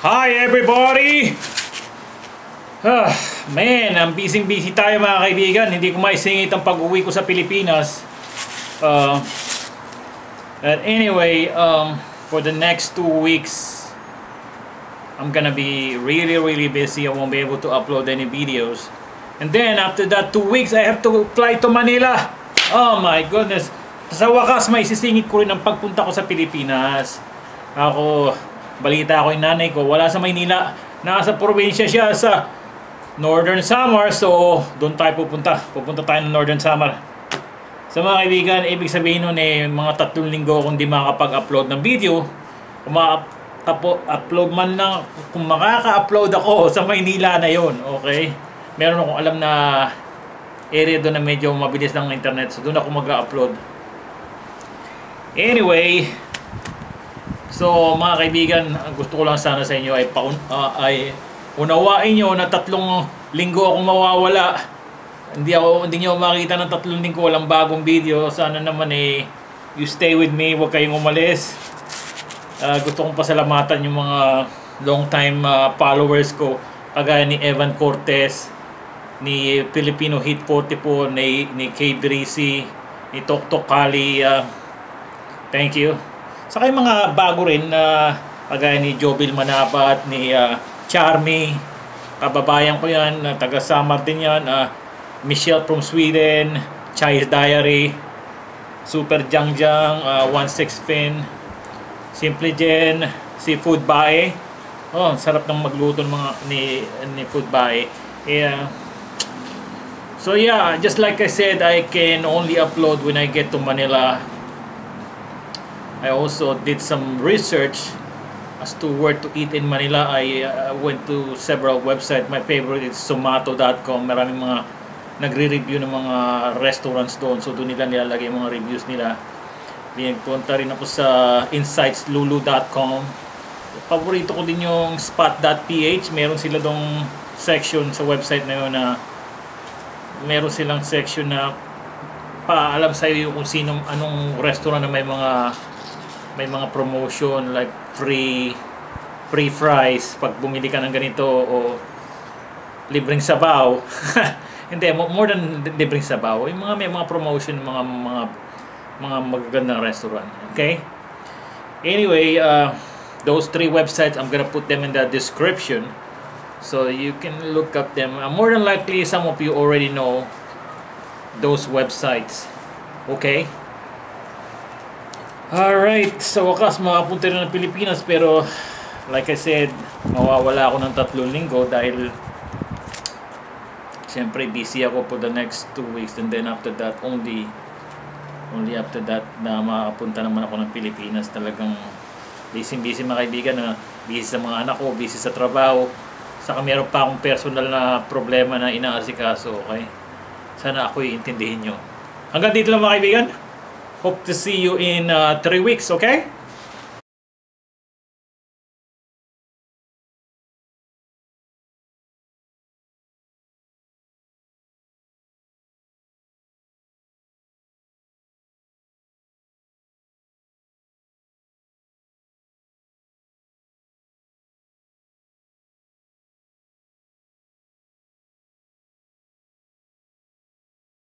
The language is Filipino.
Hi everybody! Man, ang busy tayo mga kaibigan. Hindi ko maisingit ang pag-uwi ko sa Pilipinas. But anyway, for the next 2 weeks, I'm gonna be really busy. I won't be able to upload any videos. And then after that 2 weeks, I have to fly to Manila. Oh my goodness. Sa wakas, may isisingit ko rin ang pagpunta ko sa Pilipinas. Balita ko yung nanay ko, wala sa Maynila. Nasa probinsya siya sa Northern Samar. So, doon tayo pupunta. Pupunta tayo ng Northern Samar. Sa mga kaibigan, ibig sabihin nun mga 3 linggo kung di makakapag-upload ng video. Kung upload man lang, kung makaka-upload ako sa Maynila na yon, okay? Meron akong alam na area doon na medyo mabilis ng internet. So, doon ako mag-upload. Anyway, so mga kaibigan, gusto ko lang sana sa inyo ay unawain nyo na 3 linggo akong mawawala. Hindi nyo makita ng 3 linggo walang bagong video. Sana naman you stay with me, huwag kayong umalis. Gusto kong pasalamatan yung mga long time followers ko, kagaya ni Evan Cortez, ni Filipino Hit 44, ni Kay Brisi, ni Tok Kali. Thank you. Saka yung mga bago rin na kagaya ni Jobil Manapat, ni Charmy, kababayan ko yan, taga Samar din yan, Michelle from Sweden, Chai's Diary, Super Jangjang, 16 Fin, Simple Jen, si Food Bae. Oh, sarap ng magluto ng mga ni Food Bae. Yeah. So yeah, just like I said, I can only upload when I get to Manila. I also did some research as to where to eat in Manila. I went to several websites. My favorite is Zomato.com. Maraming mga nagre-review ng mga restaurants doon. So doon nila nilalagay yung mga reviews nila. Punta rin ako sa insightslulu.com. Paborito ko din yung spot.ph. Meron sila dong section sa website na yun na meron silang section na paalam sa iyo kung anong restaurant na may mga promotion like free fries pag bumili ka ng ganito o libreng sabaw. Hindi, more than libreng sabaw, yung may mga promotion, mga magagandang restaurant. Okay, anyway, those 3 websites, I'm gonna put them in the description so you can look up them. More than likely some of you already know those websites. Okay, alright, sa wakas makapunta rin ng Pilipinas, pero like I said, mawawala ako ng 3 linggo dahil siyempre busy ako for the next 2 weeks, and then after that only after that na makapunta naman ako ng Pilipinas. Talagang busy mga kaibigan, na busy sa mga anak ko, busy sa trabaho, saka meron pa akong personal na problema na inaasikaso. Okay, sana ako iintindihin nyo. Hanggang dito lang mga kaibigan. Hope to see you in 3 weeks, okay?